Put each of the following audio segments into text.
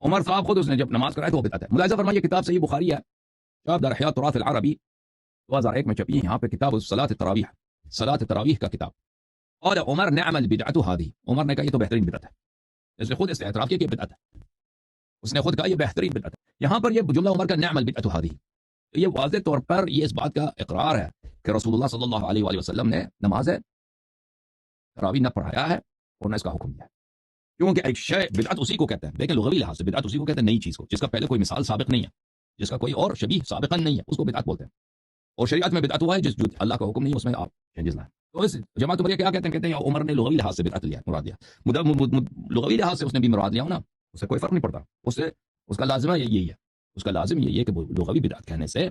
عمر صاحب خود اس نے جب نماز کرائی تو وہ بدعت ہے. ملاحظہ فرمائیے کتاب صحیح بخاری ہے, شعب در احیاء تراث العربی 2001 میں چھپی ہے, یہاں پہ کتاب صلاۃ التراویح, صلاۃ التراویح کا کتاب. اور عمر نعم البدعۃ هذه, عمر نے کہا یہ تو بہترین بدعت ہے. اس نے خود اس اعتراف کیا کہ بدعت ہے, اس نے خود کہا یہ بہترین بدعت ہے. یہاں پر یہ جملہ عمر کا نعم البدعۃ هذه, یہ واضح طور پر یہ اس بات کا اقرار ہے کہ رسول اللہ صلی اللہ علیہ وآلہ وسلم نے نماز تراویح نہ پڑھایا ہے اور نہ اس کا حکم دیا ہے. کیونکہ ایک شے بدعت اسی کو کہتے ہیں, لیکن لغوی لحاظ سے بدعت اسی کو کہتے ہیں نئی چیز کو, جس کا پہلے کوئی مثال سابق نہیں ہے, جس کا کوئی اور شبیہ سابقا نہیں ہے, اس کو بدعت بولتے ہیں. اور شریعت میں بدعت ہوا ہے جس جو اللہ کا حکم نہیں ہے اس میں آپ چینجز لائیں. تو اس جماعت پر کیا کہتے ہیں عمر نے لغوی لحاظ سے بدعت لیا, مراد لیا. لغوی لحاظ سے اس نے بھی مراد لیا ہو نا, اس سے کوئی فرق نہیں پڑتا. اس کا لازمہ یہی ہے, اس کا لازم یہی ہے کہ لغوی بدعت کہنے سے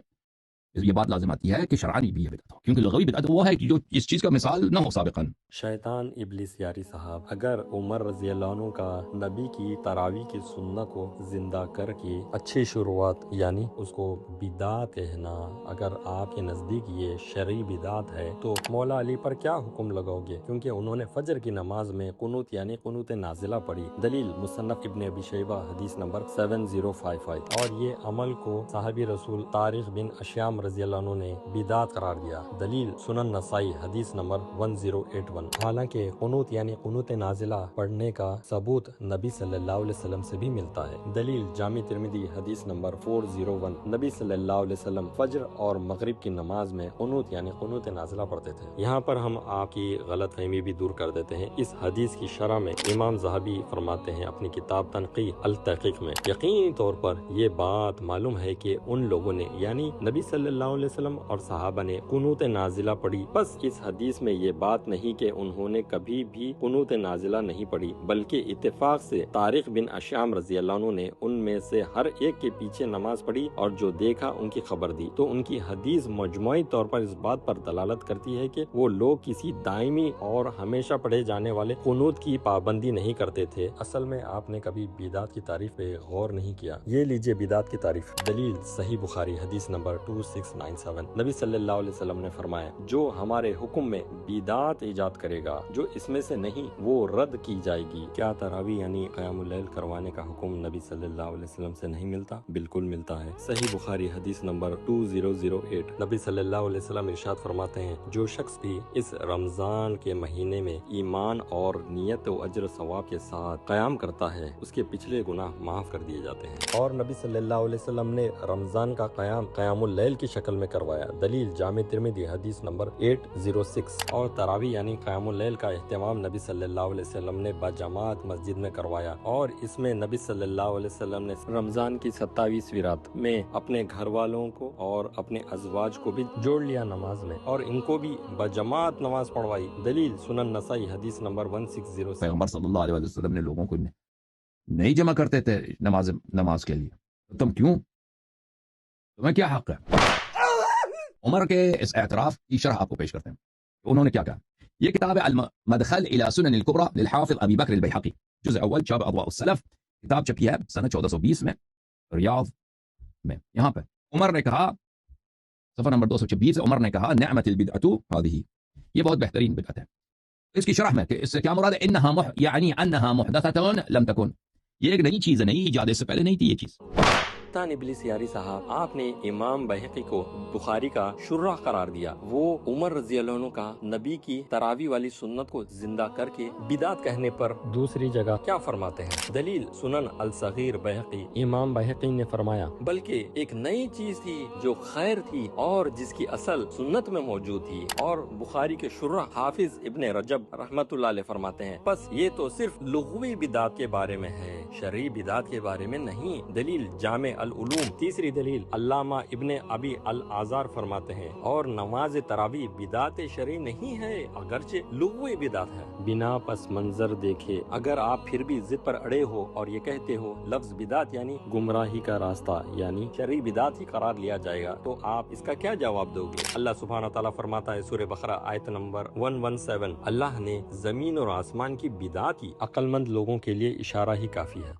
یہ بات لازم آتی ہے کہ شرعی بھی یہ بدعت ہو, کیونکہ لغوی بدعت وہ ہے کہ جو اس چیز کا مثال نہ ہو سابقا. شیطان ابلیس یاری صاحب, اگر عمر رضی اللہ عنہ کا نبی کی تراویح کی سنت کو زندہ کر کے اچھی شروعات یعنی اس کو بدعت کہنا, اگر آپ کے نزدیک یہ شرعی بدعت ہے تو مولا علی پر کیا حکم لگاؤ گے؟ کیونکہ انہوں نے فجر کی نماز میں قنوت یعنی قنوت نازلہ پڑھی. دلیل مصنف ابن ابی شیبہ حدیث نمبر 7055, اور یہ عمل کو صحابی رسول طارق بن اشیام رضی اللہ عنہ نے بدعت قرار دیا. دلیل سنن نسائی حدیث نمبر 1081. حالانکہ قنوت یعنی قنوت نازلہ پڑھنے کا ثبوت نبی صلی اللہ علیہ وسلم سے بھی ملتا ہے. دلیل جامع ترمذی حدیث نمبر 401, نبی صلی اللہ علیہ وسلم فجر اور مغرب کی نماز میں قنوت یعنی قنوت نازلہ پڑھتے تھے. یہاں پر ہم آپ کی غلط فہمی بھی دور کر دیتے ہیں. اس حدیث کی شرح میں امام ذہبی فرماتے ہیں اپنی کتاب تنقیح التحقیق میں, یقینی طور پر یہ بات معلوم ہے کہ ان لوگوں نے یعنی نبی صلی اللہ علیہ وسلم اور صحابہ نے قنوت نازلہ پڑھی. بس اس حدیث میں یہ بات نہیں کہ انہوں نے کبھی بھی قنوت نازلہ نہیں پڑھی, بلکہ اتفاق سے طارق بن اشیام رضی اللہ عنہ نے ان میں سے ہر ایک کے پیچھے نماز پڑھی اور جو دیکھا ان کی خبر دی. تو ان کی حدیث مجموعی طور پر اس بات پر دلالت کرتی ہے کہ وہ لوگ کسی دائمی اور ہمیشہ پڑھے جانے والے قنوت کی پابندی نہیں کرتے تھے. اصل میں آپ نے کبھی بدعت کی تعریف پہ غور نہیں کیا. یہ لیجئے بدعت کی تعریف. دلیل صحیح بخاری حدیث نمبر 2697, نبی صلی اللہ علیہ وسلم نے فرمایا جو ہمارے حکم میں بدعت ایجاد کرے گا جو اس میں سے نہیں وہ رد کی جائے گی. کیا تراویح یعنی قیام اللیل کروانے کا حکم نبی صلی اللہ علیہ وسلم سے نہیں ملتا؟ بالکل ملتا ہے. صحیح بخاری حدیث نمبر 2008, نبی صلی اللہ علیہ وسلم ارشاد فرماتے ہیں جو شخص بھی اس رمضان کے مہینے میں ایمان اور نیت و اجر ثواب کے ساتھ قیام کرتا ہے اس کے پچھلے گناہ معاف کر دیے جاتے ہیں. اور نبی صلی اللہ علیہ وسلم نے رمضان کا قیام اللیل کی شکل میں کروایا. دلیل جامع ترمذی حدیث نمبر 806. اور تراویح یعنی قیام اللیل کا اہتمام نبی صلی اللہ علیہ وسلم نے بجماعت مسجد میں کروایا, اور اس میں نبی صلی اللہ علیہ وسلم نے رمضان کی 27ویں رات میں اپنے گھر والوں کو اور اپنے ازواج کو بھی جوڑ لیا نماز میں اور ان کو بھی بجماعت نماز پڑھوائی. دلیل سنن نسائی حدیث نمبر 1606. پیغمبر صلی اللہ علیہ وسلم نے لوگوں کو نہیں جمع کرتے تھے نماز کے لیے, تم کیوں, تمہیں کیا حق ہے؟ عمر کے اس اعتراف کی شرح آپ کو پیش کرتے ہیں. انہوں نے کیا کہا؟ یہ کتاب المدخل الى سنن الكبرى للحافظ ابی بکر البیہقی, جزء اول, شعب اضواء السلف, کتاب چھپی ہے سنہ 1420 میں ریاض میں. یہاں پہ عمر نے کہا, صفحہ نمبر 226, عمر نے کہا نعمت البدعۃ هذه, یہ بہت بہترین بدعت ہے. اس کی شرح میں کہ اس سے کیا مراد ہے؟ انها یعنی انها محدثۃ لم تکن, یہ ایک نئی چیز ہے, نئی ایجاد, اس سے پہلے نہیں تھی یہ چیز. ابلیس یاری صاحب, آپ نے امام بہقی کو بخاری کا شرح قرار دیا. وہ عمر رضی اللہ عنہ کا نبی کی تراویح والی سنت کو زندہ کر کے بدعت کہنے پر دوسری جگہ کیا فرماتے ہیں؟ دلیل سنن الصغیر بہقی, امام بہقی نے فرمایا بلکہ ایک نئی چیز تھی جو خیر تھی اور جس کی اصل سنت میں موجود تھی. اور بخاری کے شرح حافظ ابن رجب رحمت اللہ علیہ فرماتے ہیں بس یہ تو صرف لغوی بدعت کے بارے میں ہے, شرعی بدعت کے بارے میں نہیں. دلیل جامع العلوم. تیسری دلیل علامہ ابن ابی العزار فرماتے ہیں اور نماز تراویح بدعت شرعی نہیں ہے اگرچہ لغوی بدعت ہے. بنا پس منظر دیکھے اگر آپ پھر بھی ضد پر اڑے ہو اور یہ کہتے ہو لفظ بدعت یعنی گمراہی کا راستہ یعنی شرعی بدعت ہی قرار لیا جائے گا تو آپ اس کا کیا جواب دو گے؟ اللہ سبحانہ تعالیٰ فرماتا ہے سورہ بقرہ آیت نمبر 117, اللہ نے زمین اور آسمان کی بدعت کی عقل مند لوگوں کے لیے اشارہ ہی کافی ہے.